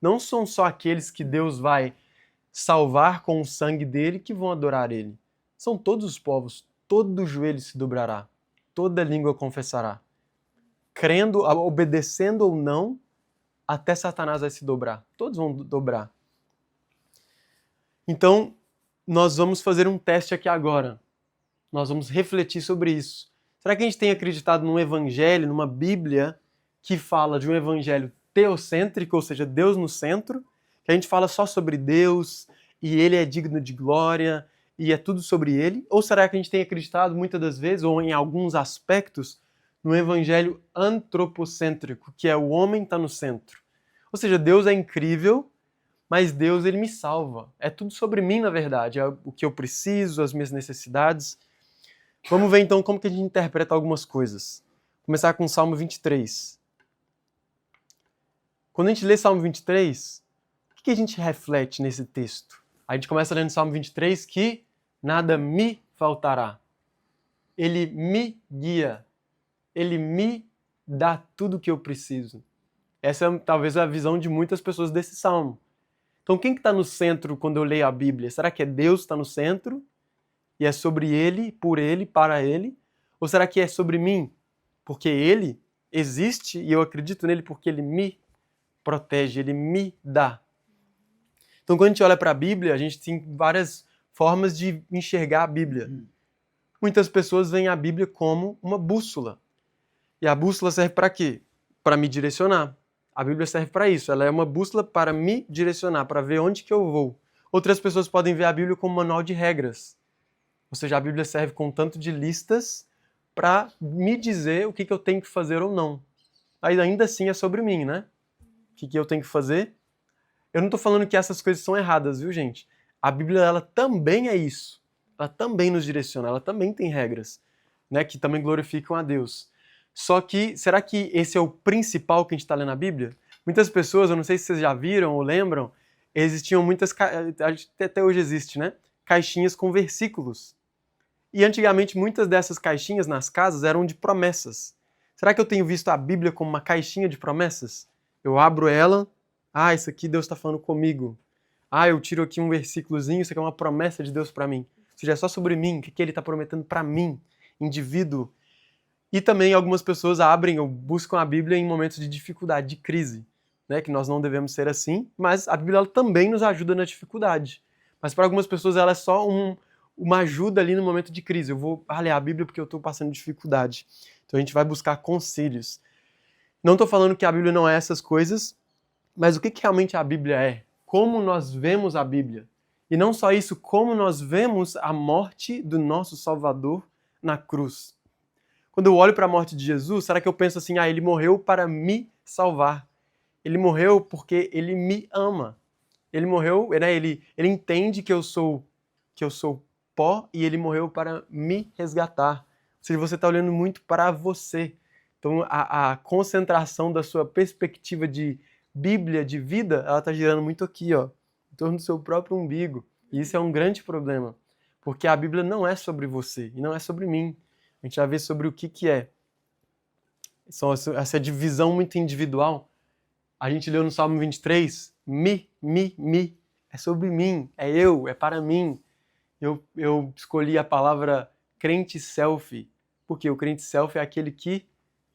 Não são só aqueles que Deus vai salvar com o sangue dele que vão adorar ele. São todos os povos, todo joelho se dobrará, toda língua confessará. Crendo, obedecendo ou não, até Satanás vai se dobrar. Todos vão dobrar. Então, nós vamos fazer um teste aqui agora. Nós vamos refletir sobre isso. Será que a gente tem acreditado num evangelho, numa Bíblia, que fala de um evangelho teocêntrico, ou seja, Deus no centro, que a gente fala só sobre Deus, e ele é digno de glória, e é tudo sobre ele? Ou será que a gente tem acreditado muitas das vezes, ou em alguns aspectos, no evangelho antropocêntrico, que é o homem está no centro? Ou seja, Deus é incrível, mas Deus ele me salva. É tudo sobre mim, na verdade, é o que eu preciso, as minhas necessidades. Vamos ver então como que a gente interpreta algumas coisas. Vou começar com o Salmo 23. Quando a gente lê Salmo 23, o que a gente reflete nesse texto? A gente começa lendo Salmo 23 que nada me faltará. Ele me guia. Ele me dá tudo o que eu preciso. Essa é talvez a visão de muitas pessoas desse Salmo. Então quem que está no centro quando eu leio a Bíblia? Será que é Deus que está no centro? E é sobre ele, por ele, para ele? Ou será que é sobre mim? Porque ele existe e eu acredito nele porque ele me protege, ele me dá. Então, quando a gente olha para a Bíblia, a gente tem várias formas de enxergar a Bíblia. Muitas pessoas veem a Bíblia como uma bússola. E a bússola serve para quê? Para me direcionar. A Bíblia serve para isso. Ela é uma bússola para me direcionar, para ver onde que eu vou. Outras pessoas podem ver a Bíblia como um manual de regras. Ou seja, a Bíblia serve com um tanto de listas para me dizer o que eu tenho que fazer ou não. Aí ainda assim é sobre mim, né? O que eu tenho que fazer? Eu não estou falando que essas coisas são erradas, viu, gente? A Bíblia, ela também é isso. Ela também nos direciona, ela também tem regras, né, que também glorificam a Deus. Só que, será que esse é o principal que a gente está lendo na Bíblia? Muitas pessoas, eu não sei se vocês já viram ou lembram, existiam muitas, até hoje existe, né? Caixinhas com versículos. E antigamente muitas dessas caixinhas nas casas eram de promessas. Será que eu tenho visto a Bíblia como uma caixinha de promessas? Eu abro ela, isso aqui Deus está falando comigo. Eu tiro aqui um versículozinho, isso aqui é uma promessa de Deus para mim. Ou seja, é só sobre mim, o que ele está prometendo para mim, indivíduo. E também algumas pessoas abrem ou buscam a Bíblia em momentos de dificuldade, de crise. Né? Que nós não devemos ser assim, mas a Bíblia ela também nos ajuda na dificuldade. Mas para algumas pessoas ela é só uma ajuda ali no momento de crise. Eu vou ler a Bíblia porque eu estou passando dificuldade. Então a gente vai buscar conselhos. Não estou falando que a Bíblia não é essas coisas, mas o que realmente a Bíblia é? Como nós vemos a Bíblia? E não só isso, como nós vemos a morte do nosso Salvador na cruz. Quando eu olho para a morte de Jesus, será que eu penso assim, ele morreu para me salvar? Ele morreu porque ele me ama. Ele morreu, né, ele entende que eu sou pó e ele morreu para me resgatar. Ou seja, você está olhando muito para você. Então, a concentração da sua perspectiva de Bíblia, de vida, ela está girando muito aqui, ó, em torno do seu próprio umbigo. E isso é um grande problema, porque a Bíblia não é sobre você e não é sobre mim. A gente vai ver sobre o que é. Essa divisão muito individual. A gente leu no Salmo 23, me. É sobre mim, é eu, é para mim. Eu escolhi a palavra crente selfie, porque o crente selfie é aquele que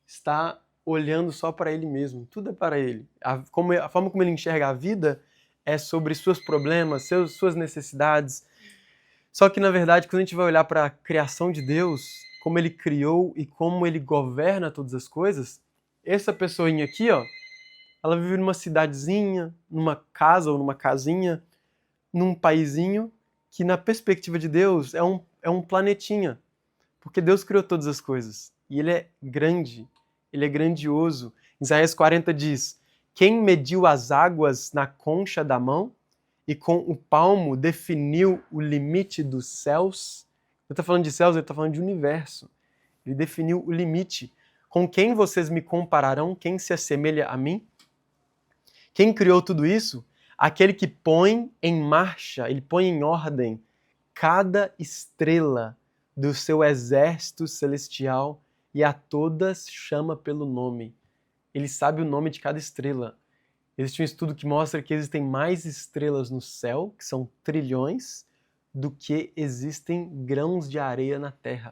está olhando só para ele mesmo, tudo é para ele. A forma como ele enxerga a vida é sobre seus problemas, suas necessidades. Só que, na verdade, quando a gente vai olhar para a criação de Deus, como ele criou e como ele governa todas as coisas, essa pessoinha aqui, ó, ela vive numa cidadezinha, numa casa ou numa casinha, num paizinho, que na perspectiva de Deus é um planetinha. Porque Deus criou todas as coisas. E ele é grande, ele é grandioso. Isaías 40 diz, quem mediu as águas na concha da mão e com o palmo definiu o limite dos céus? Ele está falando de céus, ele está falando de universo. Ele definiu o limite. Com quem vocês me compararão? Quem se assemelha a mim? Quem criou tudo isso? Aquele que põe em marcha, ele põe em ordem cada estrela do seu exército celestial e a todas chama pelo nome. Ele sabe o nome de cada estrela. Existe um estudo que mostra que existem mais estrelas no céu, que são trilhões, do que existem grãos de areia na Terra.